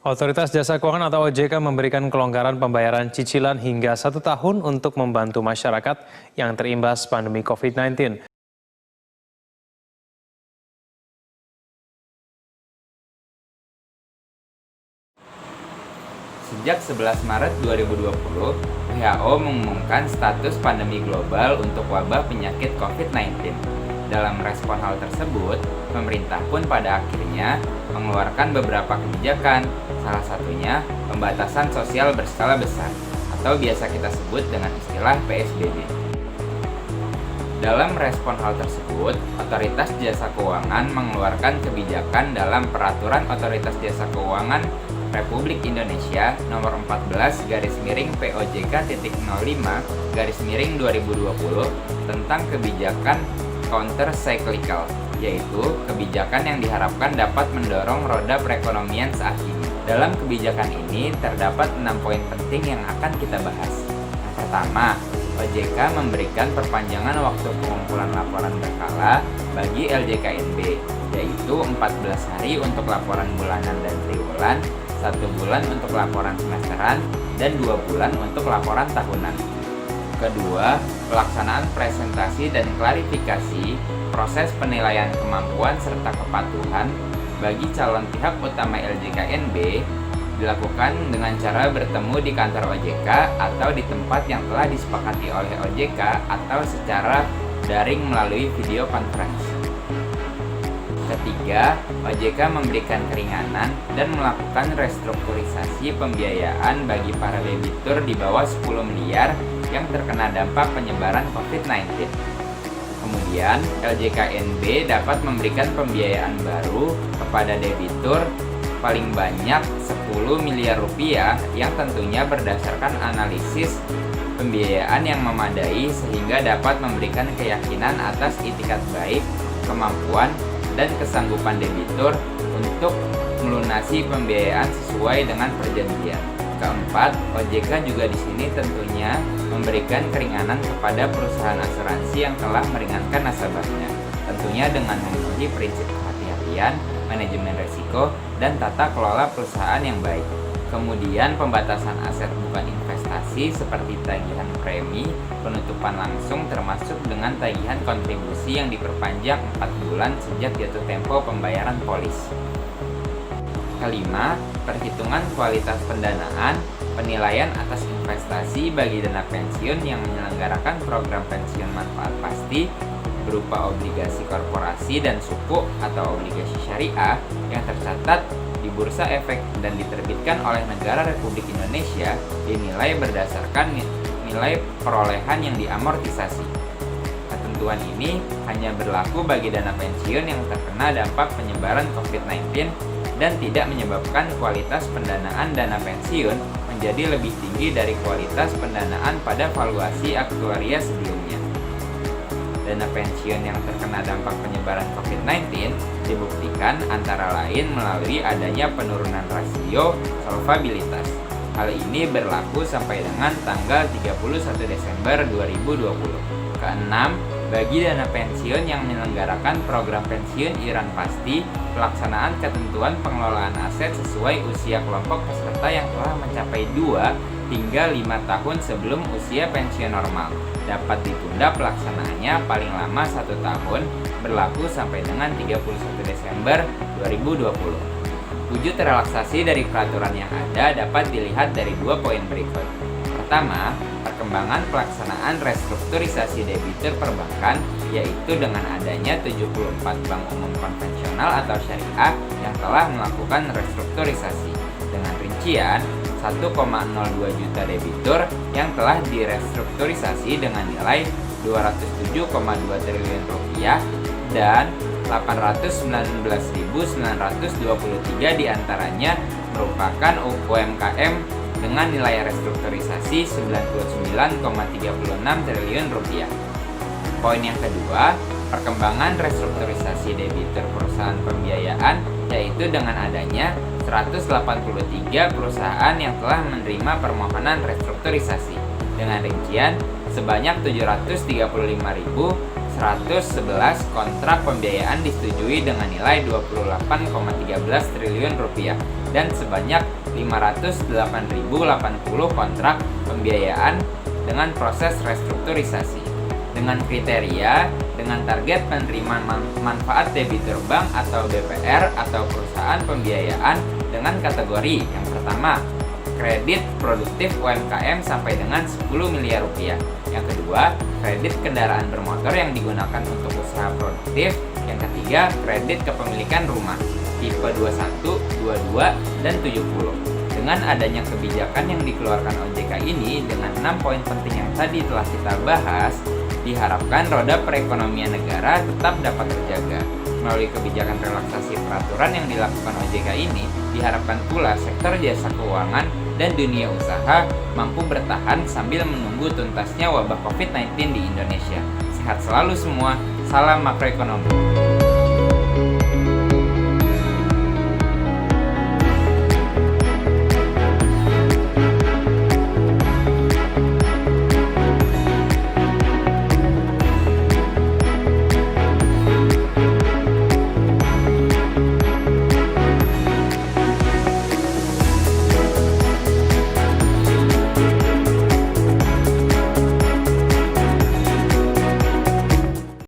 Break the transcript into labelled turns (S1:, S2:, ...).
S1: Otoritas Jasa Keuangan atau OJK memberikan kelonggaran pembayaran cicilan hingga 1 tahun untuk membantu masyarakat yang terimbas pandemi COVID-19.
S2: Sejak 11 Maret 2020, WHO mengumumkan status pandemi global untuk wabah penyakit COVID-19. Dalam respon hal tersebut, pemerintah pun pada akhirnya mengeluarkan beberapa kebijakan, salah satunya pembatasan sosial berskala besar, atau biasa kita sebut dengan istilah PSBB. Dalam respon hal tersebut, Otoritas Jasa Keuangan mengeluarkan kebijakan dalam Peraturan Otoritas Jasa Keuangan Republik Indonesia Nomor 14/POJK.05/2020 tentang kebijakan counter cyclical, yaitu kebijakan yang diharapkan dapat mendorong roda perekonomian saat ini. Dalam kebijakan ini terdapat 6 poin penting yang akan kita bahas. Yang pertama, OJK memberikan perpanjangan waktu pengumpulan laporan berkala bagi LJKNB, yaitu 14 hari untuk laporan bulanan dan triwulan, 1 bulan untuk laporan semesteran, dan 2 bulan untuk laporan tahunan. Kedua, pelaksanaan presentasi dan klarifikasi proses penilaian kemampuan serta kepatuhan bagi calon pihak utama LJKNB dilakukan dengan cara bertemu di kantor OJK atau di tempat yang telah disepakati oleh OJK atau secara daring melalui video conference. Ketiga, OJK memberikan keringanan dan melakukan restrukturisasi pembiayaan bagi para debitur di bawah 10 miliar yang terkena dampak penyebaran COVID-19. Kemudian, LJKNB dapat memberikan pembiayaan baru kepada debitur paling banyak 10 miliar rupiah yang tentunya berdasarkan analisis pembiayaan yang memadai sehingga dapat memberikan keyakinan atas itikat baik, kemampuan, dan kesanggupan debitur untuk melunasi pembiayaan sesuai dengan perjanjian. Keempat, OJK juga di sini tentunya memberikan keringanan kepada perusahaan asuransi yang telah meringankan nasabahnya, tentunya dengan memenuhi prinsip kehati-hatian, manajemen risiko, dan tata kelola perusahaan yang baik. Kemudian pembatasan aset bukan investasi seperti tagihan premi, penutupan langsung termasuk dengan tagihan kontribusi yang diperpanjang 4 bulan sejak jatuh tempo pembayaran polis. Kelima, perhitungan kualitas pendanaan, penilaian atas investasi bagi dana pensiun yang menyelenggarakan program pensiun manfaat pasti berupa obligasi korporasi dan suku atau obligasi syariah yang tercatat di Bursa Efek dan diterbitkan oleh negara Republik Indonesia dinilai berdasarkan nilai perolehan yang diamortisasi. Ketentuan ini hanya berlaku bagi dana pensiun yang terkena dampak penyebaran COVID-19 dan tidak menyebabkan kualitas pendanaan dana pensiun menjadi lebih tinggi dari kualitas pendanaan pada valuasi aktuaria sebelumnya. Dana pensiun yang terkena dampak penyebaran COVID-19 dibuktikan antara lain melalui adanya penurunan rasio solvabilitas. Hal ini berlaku sampai dengan tanggal 31 Desember 2020. Keenam, bagi dana pensiun yang menyelenggarakan program pensiun iuran pasti, pelaksanaan ketentuan pengelolaan aset sesuai usia kelompok peserta yang telah mencapai 2 hingga 5 tahun sebelum usia pensiun normal dapat ditunda pelaksanaannya paling lama 1 tahun berlaku sampai dengan 31 Desember 2020. Wujud relaksasi dari peraturan yang ada dapat dilihat dari 2 poin berikut. Pertama, perkembangan pelaksanaan restrukturisasi debitur perbankan, yaitu dengan adanya 74 bank umum konvensional atau syariah yang telah melakukan restrukturisasi dengan rincian 1,02 juta debitur yang telah direstrukturisasi dengan nilai 207,2 triliun rupiah dan 819.923 diantaranya merupakan UMKM dengan nilai restrukturisasi 99,36 triliun rupiah. Poin yang kedua, perkembangan restrukturisasi debitur perusahaan pembiayaan, yaitu dengan adanya 183 perusahaan yang telah menerima permohonan restrukturisasi dengan rincian sebanyak 735.999 111 kontrak pembiayaan disetujui dengan nilai 28,13 triliun rupiah dan sebanyak 508.080 kontrak pembiayaan dengan proses restrukturisasi. Dengan kriteria, dengan target penerimaan manfaat debitur bank atau BPR atau perusahaan pembiayaan dengan kategori yang pertama, kredit produktif UMKM sampai dengan 10 miliar rupiah. Yang kedua, kredit kendaraan bermotor yang digunakan untuk usaha produktif. Yang ketiga, kredit kepemilikan rumah tipe 21, 22, dan 70. Dengan adanya kebijakan yang dikeluarkan OJK ini dengan 6 poin penting yang tadi telah kita bahas, diharapkan roda perekonomian negara tetap dapat terjaga. Melalui kebijakan relaksasi peraturan yang dilakukan OJK ini, diharapkan pula sektor jasa keuangan dan dunia usaha mampu bertahan sambil menunggu tuntasnya wabah COVID-19 di Indonesia. Sehat selalu semua, salam makroekonomi.